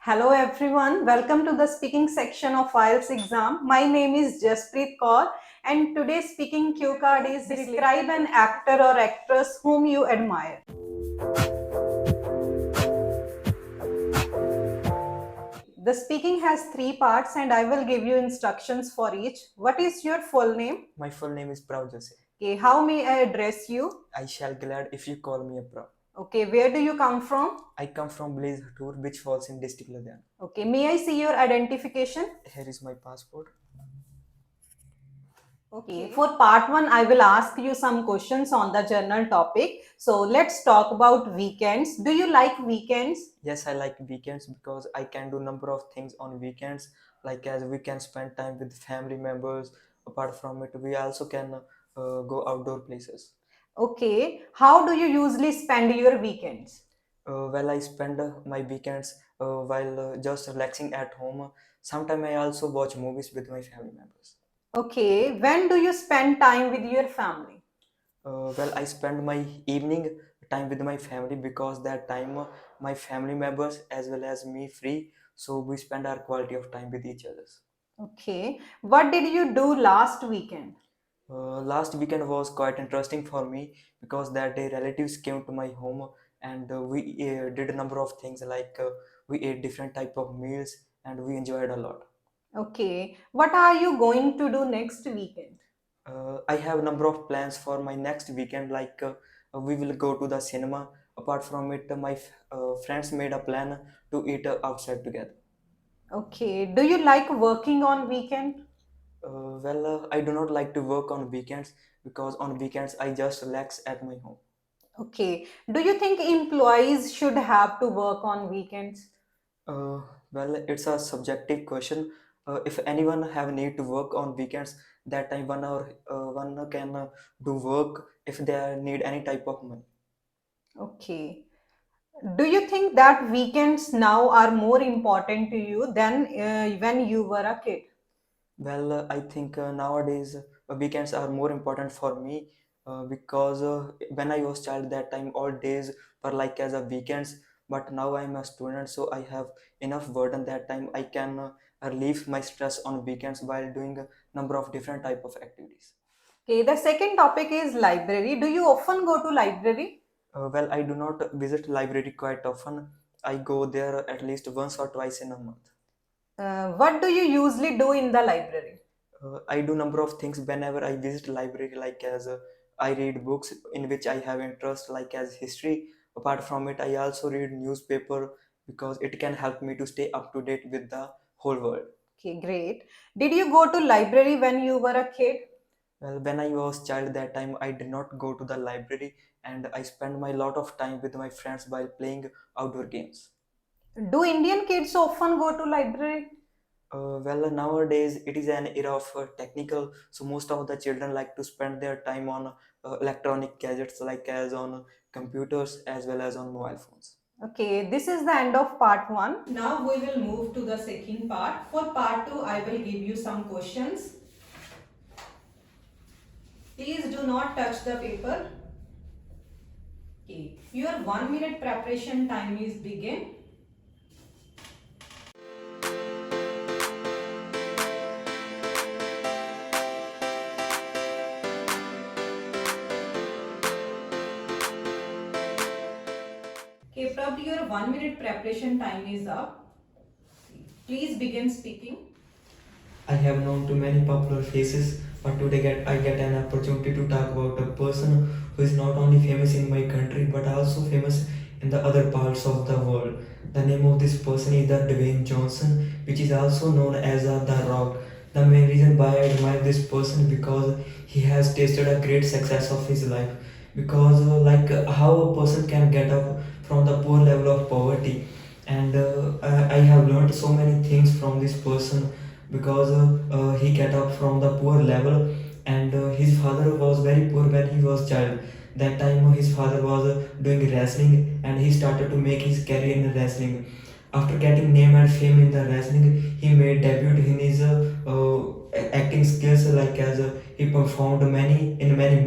Hello everyone, welcome to the speaking section of IELTS exam. My name is Jaspreet Kaur and today's speaking cue card is describe an actor or actress whom you admire. The speaking has three parts and I will give you instructions for each. What is your full name? My full name is Prav Jose. Okay, how may I address you? I shall glad if you call me a Prav. Okay, where do you come from? I come from IELTS which falls in district Ludhiana. Okay, may I see your identification? Here is my passport. Okay, for part one, I will ask you some questions on the general topic. So let's talk about weekends. Do you like weekends? Yes, I like weekends because I can do number of things on weekends. Like as we can spend time with family members. Apart from it, we also can go outdoor places. Okay, how do you usually spend your weekends? Well, I spend my weekends while just relaxing at home. Sometimes I also watch movies with my family members. Okay, when do you spend time with your family? Well, I spend my evening time with my family because that time my family members as well as me free, so we spend our quality of time with each other. Okay, what did you do last weekend? Last weekend was quite interesting for me because that day relatives came to my home and we did a number of things like we ate different type of meals and we enjoyed a lot. Okay, what are you going to do next weekend? I have a number of plans for my next weekend. Like we will go to the cinema. Apart from it, my friends made a plan to eat outside together. Okay, do you like working on weekend? I do not like to work on weekends because on weekends I just relax at my home. Okay, do you think employees should have to work on weekends? Uh, it's a subjective question. If anyone have need to work on weekends, that time one can do work if they need any type of money. Okay. Do you think that weekends now are more important to you than when you were a kid? I think nowadays weekends are more important for me because when I was child, that time all days were like as a weekends. But now I'm a student, so I have enough burden that time I can relieve my stress on weekends while doing a number of different type of activities. Okay, the second topic is library. Do you often go to library? I do not visit library quite often. I go there at least once or twice in a month. What do you usually do in the library? I do number of things whenever I visit library, like as I read books in which I have interest, like as history. Apart from it, I also read newspaper because it can help me to stay up to date with the whole world. Okay, great. Did you go to library when you were a kid? Well, when I was child, that time I did not go to the library, and I spent my lot of time with my friends while playing outdoor games. Do Indian kids often go to library? Nowadays it is an era of technical, so most of the children like to spend their time on electronic gadgets, like as on computers as well as on mobile phones. Okay, this is the end of part one. Now we will move to the second part. For part two, I will give you some questions. Please do not touch the paper. Okay, your 1 minute preparation time is begin. Okay, probably your 1 minute preparation time is up. Please begin speaking. I have known too many popular faces, but today I get an opportunity to talk about a person who is not only famous in my country but also famous in the other parts of the world. The name of this person is the Dwayne Johnson, which is also known as The Rock. The main reason why I admire this person because he has tasted a great success of his life. Because how a person can get up from the poor level of poverty, and I have learned so many things from this person because he get up from the poor level, and his father was very poor when he was child. That time his father was doing wrestling and he started to make his career in wrestling. After getting name and fame in the wrestling, he made debut in his acting skills, like as he performed many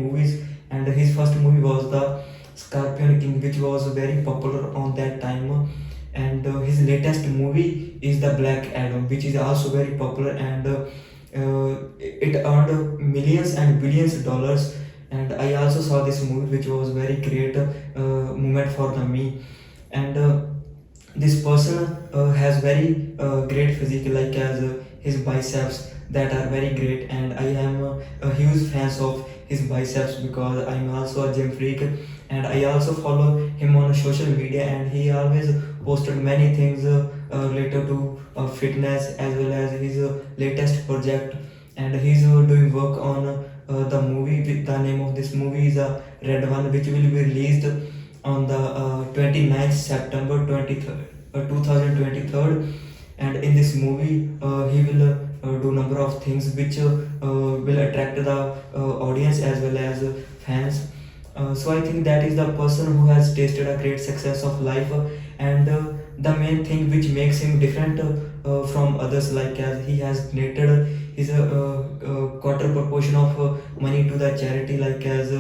movies, and his first movie was the Scorpion King, which was very popular on that time. and his latest movie is the Black Adam, which is also very popular, and it earned millions and billions of dollars. And I also saw this movie, which was very great moment for the me. And this person has very great physique, like as his biceps that are very great, and I am a huge fan of his biceps because I'm also a gym freak, and I also follow him on social media, and he always posted many things related to fitness as well as his latest project. And he's doing work on the movie. With the name of this movie is a Red One, which will be released on the 29th September 2023. And in this movie he will do number of things which will attract the audience as well as fans. So I think that is the person who has tasted a great success of life, and the main thing which makes him different from others, like as he has donated his quarter proportion of money to the charity, like as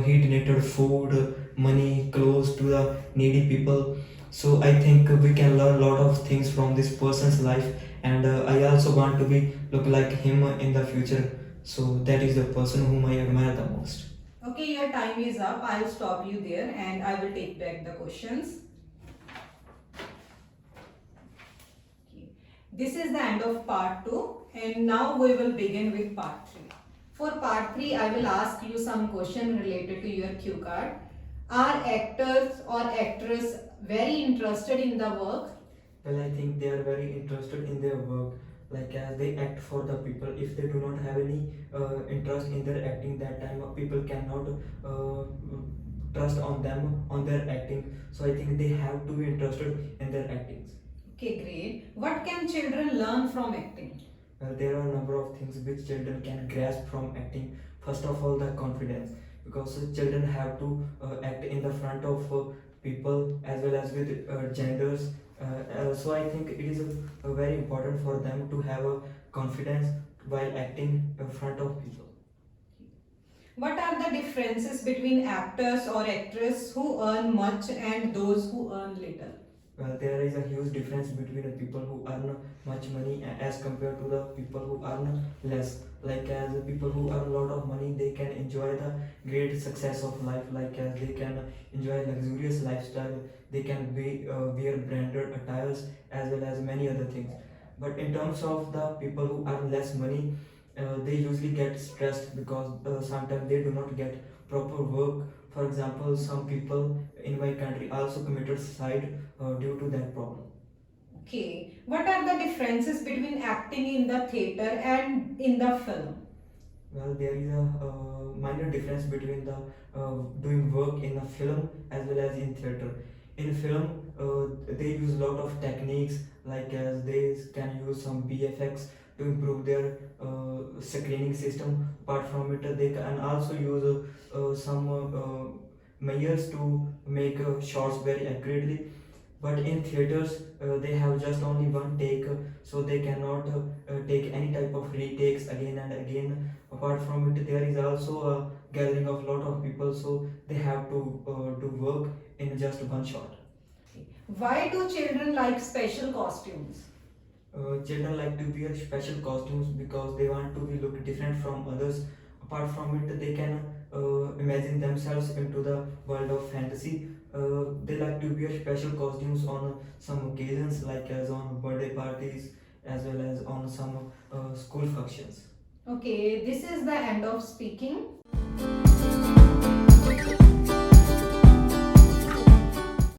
he donated food, money, clothes to the needy people. So I think we can learn a lot of things from this person's life, and I also want to be look like him in the future. So that is the person whom I admire the most. Okay, your time is up. I'll stop you there and I will take back the questions. Okay. This is the end of part 2, and now we will begin with part 3. For part 3, I will ask you some question related to your cue card. Are actors or actress very interested in the work? Well, I think they are very interested in their work, like as they act for the people. If they do not have any interest in their acting, that time people cannot trust on them on their acting. So I think they have to be interested in their actings. Okay, great. What can children learn from acting? There are a number of things which children can grasp from acting. First of all, the confidence, because children have to act in the front of people as well as with genders. So I think it is very important for them to have a confidence while acting in front of people. What are the differences between actors or actresses who earn much and those who earn little? There is a huge difference between the people who earn much money as compared to the people who earn less. Like as the people who earn a lot of money, they can enjoy the great success of life. Like as they can enjoy luxurious lifestyle, they can wear branded attires as well as many other things. But in terms of the people who earn less money, they usually get stressed because sometimes they do not get proper work. For example, some people in my country also committed suicide due to that problem. Okay. What are the differences between acting in the theater and in the film? Well, there is a minor difference between the doing work in a film as well as in theater. In film, they use a lot of techniques, like as they can use some BFX to improve their screening system. Apart from it, they can also use some measures to make shots very accurately. But in theaters they have just only one take, so they cannot take any type of retakes again and again. Apart from it, there is also a gathering of lot of people, so they have to do work in just one shot. Why do children like special costumes? Children like to wear special costumes because they want to be look different from others. Apart from it, they can imagine themselves into the world of fantasy. They like to wear special costumes on some occasions, like as on birthday parties as well as on some school functions. Okay, this is the end of speaking.